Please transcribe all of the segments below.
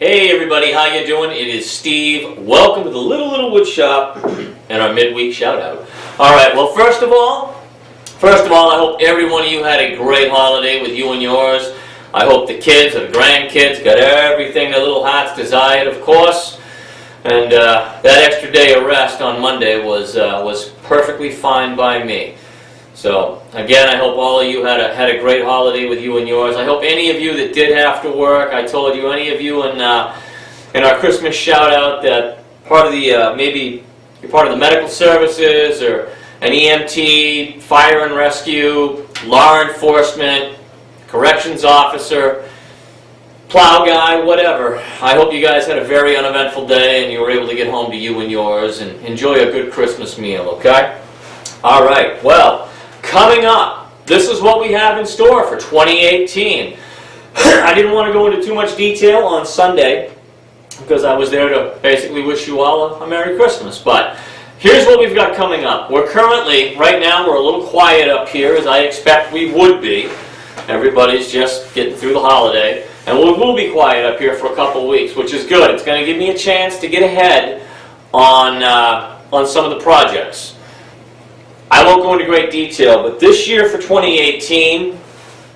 Hey everybody, how you doing? It is Steve. Welcome to the Little Wood Shop and our midweek shout out. Alright, well first of all, I hope every one of you had a great holiday with you and yours. I hope the kids and grandkids got everything their little hearts desired, of course. And that extra day of rest on Monday was perfectly fine by me. So again, I hope all of you had a great holiday with you and yours. I hope any of you that did have to work, I told you, any of you in our Christmas shout out that part of the maybe you're part of the medical services or an EMT, fire and rescue, law enforcement, corrections officer, plow guy, whatever. I hope you guys had a very uneventful day and you were able to get home to you and yours and enjoy a good Christmas meal, okay? All right, well, coming up, this is what we have in store for 2018. I didn't want to go into too much detail on Sunday because I was there to basically wish you all a Merry Christmas, but here's what we've got coming up. We're currently, right now, we're a little quiet up here as I expect we would be. Everybody's just getting through the holiday. And we will be quiet up here for a couple weeks, which is good. It's going to give me a chance to get ahead on some of the projects. I won't go into great detail, but this year for 2018,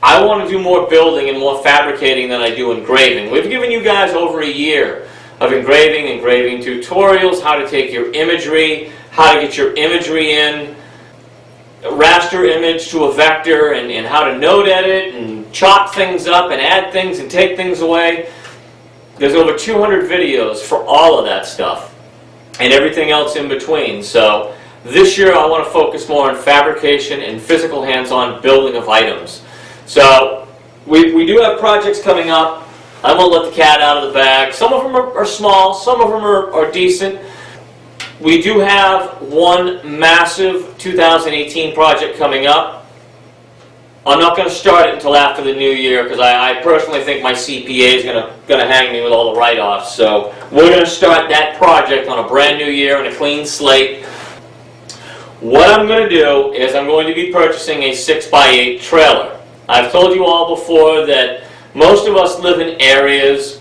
I want to do more building and more fabricating than I do engraving. We've given you guys over a year of engraving tutorials, how to take your imagery, how to get your imagery in, raster image to a vector, and how to node edit and chop things up and add things and take things away. There's over 200 videos for all of that stuff and everything else in between. So this year I want to focus more on fabrication and physical hands-on building of items. So we do have projects coming up. I won't let the cat out of the bag. Some of them are small, some of them are decent. We do have one massive 2018 project coming up. I'm not going to start it until after the new year because I personally think my CPA is going to hang me with all the write-offs. So we're going to start that project on a brand new year and a clean slate. What I'm going to do is I'm going to be purchasing a 6x8 trailer. I've told you all before that most of us live in areas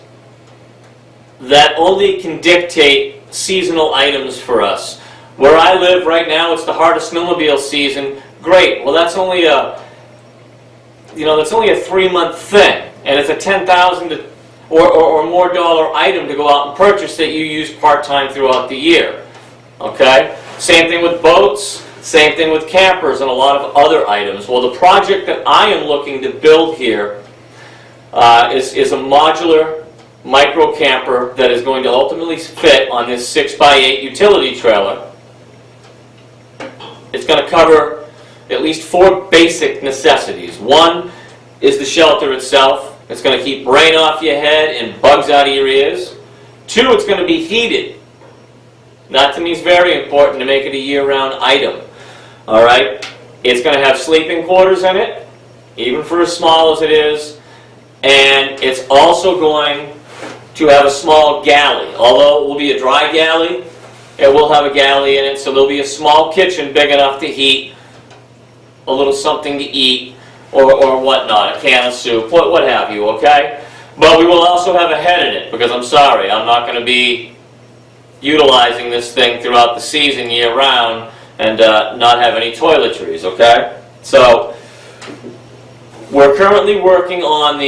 that only can dictate seasonal items for us. Where I live right now, it's the heart of snowmobile season. Great. Well, that's only a 3-month thing, and it's a $10,000 or more dollar item to go out and purchase that you use part-time throughout the year. Okay? Same thing with boats, same thing with campers and a lot of other items. Well, the project that I am looking to build here is a modular micro camper that is going to ultimately fit on this 6x8 utility trailer. It's going to cover at least 4 basic necessities. One is the shelter itself. It's going to keep rain off your head and bugs out of your ears. 2, it's going to be heated. That to me is very important to make it a year-round item. Alright? It's going to have sleeping quarters in it, even for as small as it is. And it's also going to have a small galley. Although it will be a dry galley, it will have a galley in it, so there'll be a small kitchen big enough to heat a little something to eat or whatnot, a can of soup, what have you, okay? But we will also have a head in it, because I'm sorry, I'm not going to be utilizing this thing throughout the season year-round and not have any toiletries, okay? So we're currently working on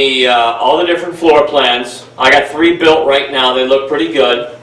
all the different floor plans. I got 3 built right now. They look pretty good.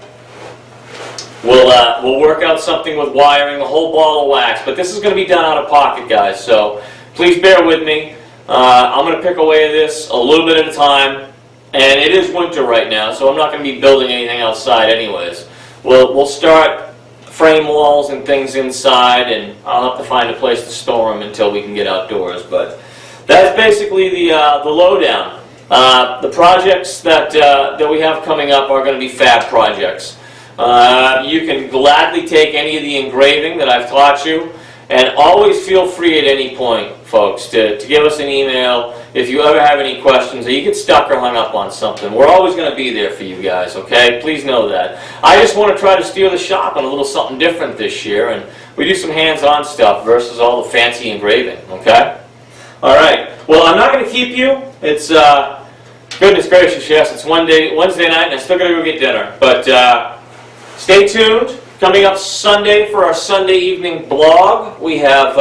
We'll work out something with wiring, a whole ball of wax, but this is going to be done out of pocket, guys, so please bear with me. I'm going to pick away at this a little bit at a time, and it is winter right now, so I'm not going to be building anything outside anyways. We'll start frame walls and things inside, and I'll have to find a place to store them until we can get outdoors, but that's basically the lowdown. The projects that we have coming up are going to be fab projects. You can gladly take any of the engraving that I've taught you, and always feel free at any point, folks, to give us an email if you ever have any questions or you get stuck or hung up on something. We're always going to be there for you guys, okay? Please know that. I just want to try to steer the shop on a little something different this year, and we do some hands-on stuff versus all the fancy engraving, okay? All right. Well, I'm not going to keep you. It's Goodness gracious, yes, it's Wednesday night and I still gotta go get dinner. But stay tuned. Coming up Sunday for our Sunday evening blog, we have,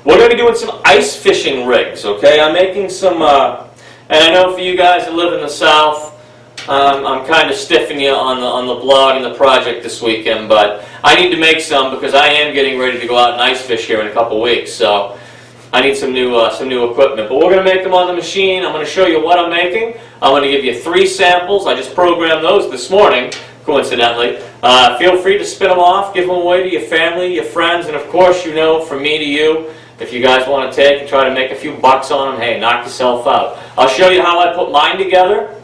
we're going to be doing some ice fishing rigs, okay? I'm making some, and I know for you guys that live in the South, I'm kind of stiffing you on the blog and the project this weekend, but I need to make some because I am getting ready to go out and ice fish here in a couple weeks, so I need some new equipment. But we're going to make them on the machine. I'm going to show you what I'm making. I'm going to give you 3 samples. I just programmed those this morning, coincidentally. Feel free to spin them off, give them away to your family, your friends, and of course, you know, from me to you, if you guys want to take and try to make a few bucks on them, hey, knock yourself out. I'll show you how I put mine together,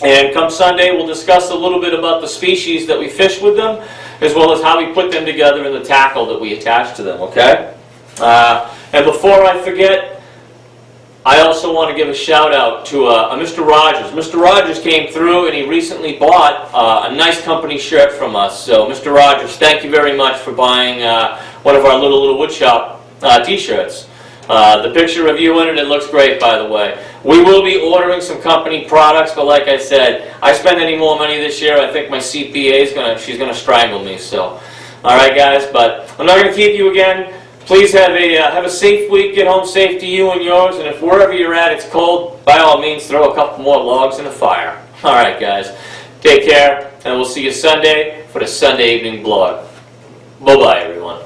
and come Sunday, we'll discuss a little bit about the species that we fish with them, as well as how we put them together and the tackle that we attach to them, okay? And before I forget, I also want to give a shout out to Mr. Rogers. Mr. Rogers came through and he recently bought a nice company shirt from us. So Mr. Rogers, thank you very much for buying one of our Little Woodshop t-shirts. The picture of you in it looks great, by the way. We will be ordering some company products, but like I said, I spend any more money this year, I think my CPA she's gonna strangle me. So, all right, guys. But I'm not gonna keep you again. Please have a safe week. Get home safe to you and yours. And if wherever you're at it's cold, by all means throw a couple more logs in the fire. All right, guys. Take care, and we'll see you Sunday for the Sunday evening blog. Bye-bye, everyone.